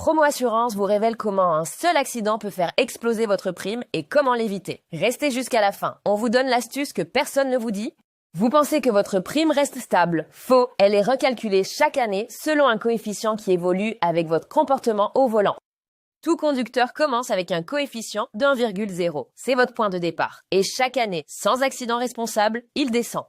Promo Assurance vous révèle comment un seul accident peut faire exploser votre prime et comment l'éviter. Restez jusqu'à la fin, on vous donne l'astuce que personne ne vous dit. Vous pensez que votre prime reste stable? Faux, elle est recalculée chaque année selon un coefficient qui évolue avec votre comportement au volant. Tout conducteur commence avec un coefficient de 1,0. C'est votre point de départ. Et chaque année, sans accident responsable, il descend.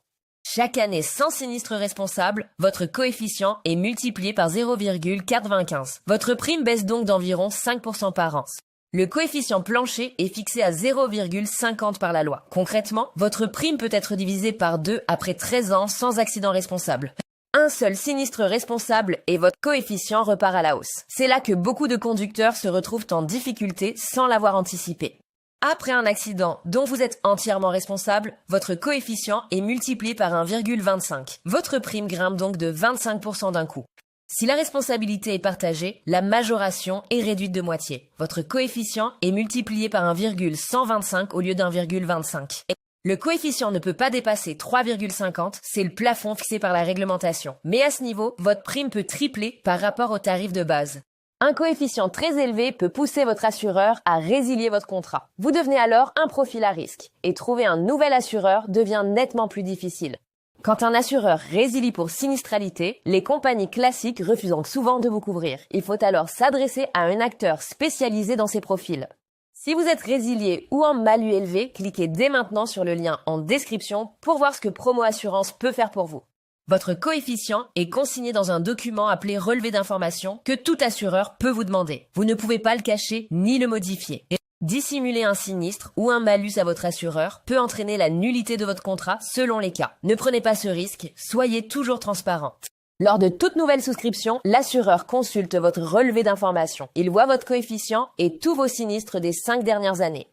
Chaque année, sans sinistre responsable, votre coefficient est multiplié par 0,425. Votre prime baisse donc d'environ 5% par an. Le coefficient plancher est fixé à 0,50 par la loi. Concrètement, votre prime peut être divisée par 2 après 13 ans sans accident responsable. Un seul sinistre responsable et votre coefficient repart à la hausse. C'est là que beaucoup de conducteurs se retrouvent en difficulté sans l'avoir anticipé. Après un accident dont vous êtes entièrement responsable, votre coefficient est multiplié par 1,25. Votre prime grimpe donc de 25% d'un coup. Si la responsabilité est partagée, la majoration est réduite de moitié. Votre coefficient est multiplié par 1,125 au lieu d'1,25. Le coefficient ne peut pas dépasser 3,50, c'est le plafond fixé par la réglementation. Mais à ce niveau, votre prime peut tripler par rapport au tarif de base. Un coefficient très élevé peut pousser votre assureur à résilier votre contrat. Vous devenez alors un profil à risque et trouver un nouvel assureur devient nettement plus difficile. Quand un assureur résilie pour sinistralité, les compagnies classiques refusent souvent de vous couvrir. Il faut alors s'adresser à un acteur spécialisé dans ces profils. Si vous êtes résilié ou en malus élevé, cliquez dès maintenant sur le lien en description pour voir ce que Promo Assurance peut faire pour vous. Votre coefficient est consigné dans un document appelé relevé d'information que tout assureur peut vous demander. Vous ne pouvez pas le cacher ni le modifier. Dissimuler un sinistre ou un malus à votre assureur peut entraîner la nullité de votre contrat selon les cas. Ne prenez pas ce risque, soyez toujours transparent. Lors de toute nouvelle souscription, l'assureur consulte votre relevé d'information. Il voit votre coefficient et tous vos sinistres des 5 dernières années.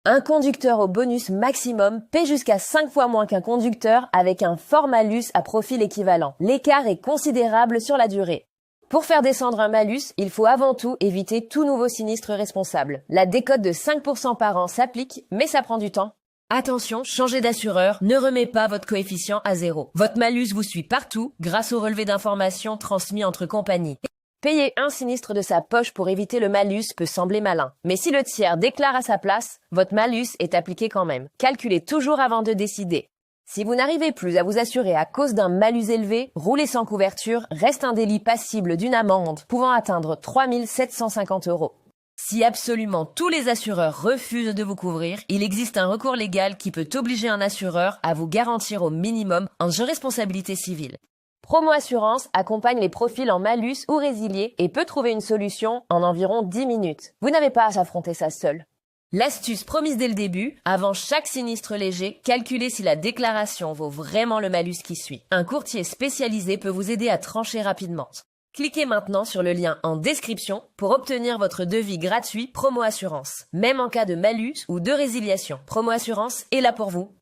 Un conducteur au bonus maximum paie jusqu'à 5 fois moins qu'un conducteur avec un fort malus à profil équivalent. L'écart est considérable sur la durée. Pour faire descendre un malus, il faut avant tout éviter tout nouveau sinistre responsable. La décote de 5% par an s'applique, mais ça prend du temps. Attention, changez d'assureur, ne remet pas votre coefficient à 0. Votre malus vous suit partout grâce au relevé d'informations transmis entre compagnies. Payer un sinistre de sa poche pour éviter le malus peut sembler malin. Mais si le tiers déclare à sa place, votre malus est appliqué quand même. Calculez toujours avant de décider. Si vous n'arrivez plus à vous assurer à cause d'un malus élevé, rouler sans couverture reste un délit passible d'une amende pouvant atteindre 3 750 €. Si absolument tous les assureurs refusent de vous couvrir, il existe un recours légal qui peut obliger un assureur à vous garantir au minimum un jeu responsabilité civile. Promo Assurance accompagne les profils en malus ou résiliés et peut trouver une solution en environ 10 minutes. Vous n'avez pas à affronter ça seul. L'astuce promise dès le début, avant chaque sinistre léger, calculez si la déclaration vaut vraiment le malus qui suit. Un courtier spécialisé peut vous aider à trancher rapidement. Cliquez maintenant sur le lien en description pour obtenir votre devis gratuit Promo Assurance, même en cas de malus ou de résiliation. Promo Assurance est là pour vous.